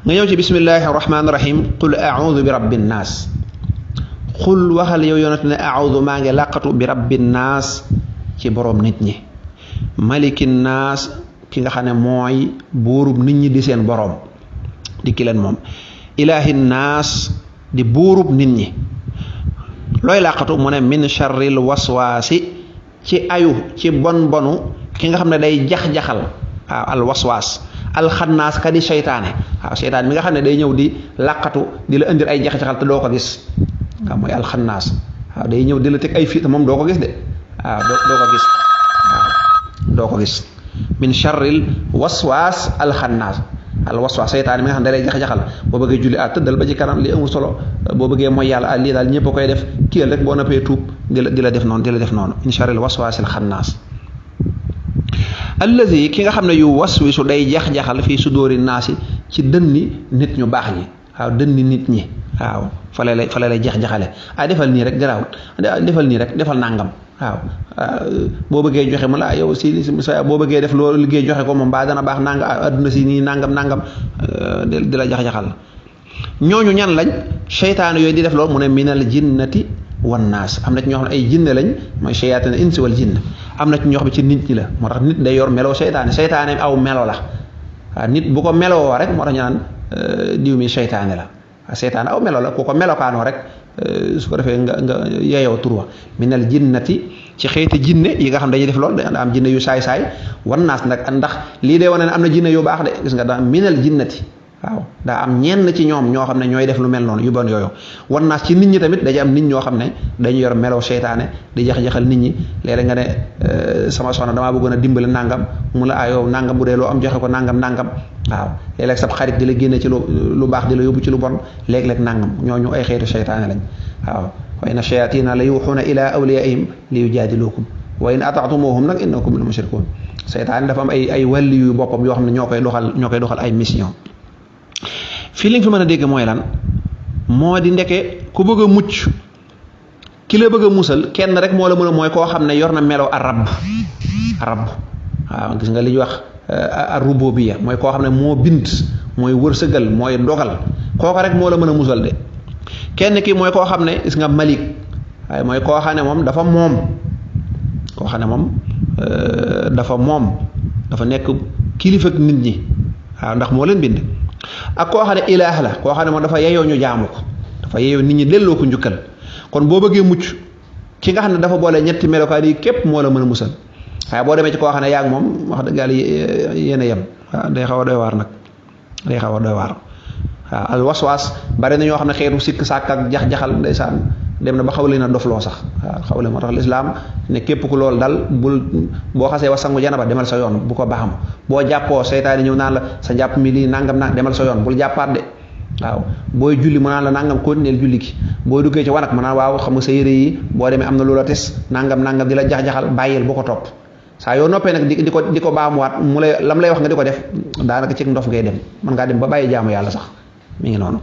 nga ñëw ci bismillahir rahmanir rahim qul a'udhu bi rabbin nas qul waxal yow yonent ne a'udhu maa ngi làqatu bi rabbin nas ci borom nit ñi malikin nas ki nga xam ne mooy buurub nit ñi di seen borom di ki leen moom ilahin nas di buurub nit ñi looy làqatu mu ne min sharril waswaasi ci ayu ci bon bonu ki nga xam ne day jax-jaxal waaw al waswaas alxannaas ka di seytaane waaw seytaane mi nga xam ne day ñëw di làqatu di la indil ay jax-jaxal te doo ko gis waaw mooy alxannaas waaw day ñëw di la teg ay fiit moom doo ko gis de waaw doo ko gis waaw doo ko gis min sharril waswaas alxannaas al waswaas seytaane mi nga xam ne da lay jax-jaxal boo bëggee julli tëddal ba ci kanam li amul solo boo bëggee mooy yàlla lii daal ñëpp a koy def kiyal rek boo noppee tuub di la def noonu min sharril waswaas alxannaas allazi ki nga xam ne yu waswisu day jax-jaxal fii sudóori naasi ci dënni nit ñu baax ñi waaw dënni nit ñi waaw fa la lay jax-jaxale defal nii rek garaawut defal nii rek defal nangam waaw boo bëggee joxe mu la yow si boo bëggee def loolu liggéey joxe ko moom baa dana baax nanga adduna si nii nangam di la jax-jaxal ñooñu ñan lañ seytaane yooyu di def loolu mu ne minal jinnati wan naas am na ci ñoo xam ne ay jinne lañ mooy seytaane insi wal jinn am na ci ñoo xam ne ci nit ñi la moo tax nit day yor meloo seytaane aw melo la waaw nit bu ko meloo rek moo tax ñu naan diw mi seytaane la waaw seytaane aw melo la ku ko melokaanoo rek su ko defee nga yeeyoo turwa minal jinnati ci xeeti jinne yi nga xam dañuy def loolu da am jinne yu saay-saay wan naas nag ndax lii day wane ne am na jinne yu baax de gis nga daa minal jinnati waaw daa am ñenn ci ñoom ñoo xam ne ñooy def lu mel noonu yu bon yooyu wan naas ci nit ñi tamit dañu am nit ñoo xam ne dañu yor meloo seytaane di jax-jaxal nit ñi léeg-léeg nga ne sama soxna damaa bëggoon a dimbali nangam mu la ayoo nangam bu dee loo am joxe ko nangam waaw léeg-léeg sab xarit di la génne ci lu baax di la yóbbu ci lu bon léeg-léeg nangam ñooñu ay xeetu seytaane lañ waaw wa inna shayatina la yuuxuuna ila awliyaihim li yujaadilukum wa in ataatumuhum nag innakum la mushrikun seytaane dafa am ay wàlli yu boppam yoo xam ne ñoo koy doxal ay mission fii li nga fi mën a dégg mooy lan moo di ndeke ku bëgg a mucc ki la bëgg a musal kenn rek moo la mën a mooy koo xam ne yor na melo arab waaw gis nga li ñuy wax ar-rububiyya mooy koo xam ne moo bind mooy wërsëgal mooy dogal kooka rek moo la mën a musal de kenn ki mooy koo xam ne gis nga malik waaye mooy koo xam ne moom dafa dafa nekk kilifa ak nit ñi waaw ndax moo leen bind ak koo xam ne ilaah la koo xam ne moom dafa yeyoo ñu jaamu ko dafa yeyoo nit ñi delloo ko njukkal kon boo bëggee mucc ki nga xam ne dafa boole ñetti melokaan yi képp moo la mën a musal waaye boo demee ci koo xam ne yaag moom wax dëgg yàlla yéen a yem waaw day xaw a doy waar nag waaw al waswaas bari na ñoo xam ne xeetu sikk sàkk ak jax-jaxal ndeysaan dem na ba xaw leen a dofloo sax waaw xaw leen moo tax lislaam ne képp ku loolu dal boo xasee wa sangu janaba demal sa yoon bu ko baaxam boo jàppoo seytaane ñëw naan la sa jàpp mi lii nangam demal sa yoon bul jàppaat de waaw booy julli mu naan la nangam continuer julli gi boo duggee ci wanag mu naan waaw xam nga sa yére yi boo demee am na loola tes nangam di la jax-jaxal bàyyil bu ko topp saa yoo noppee nag di ko baamuwaat mu lay lam lay wax nga di ko def daanaka ci ndof ngay dem mën ngaa dem ba bàyyi jaamu yàlla sax mi ngi noonu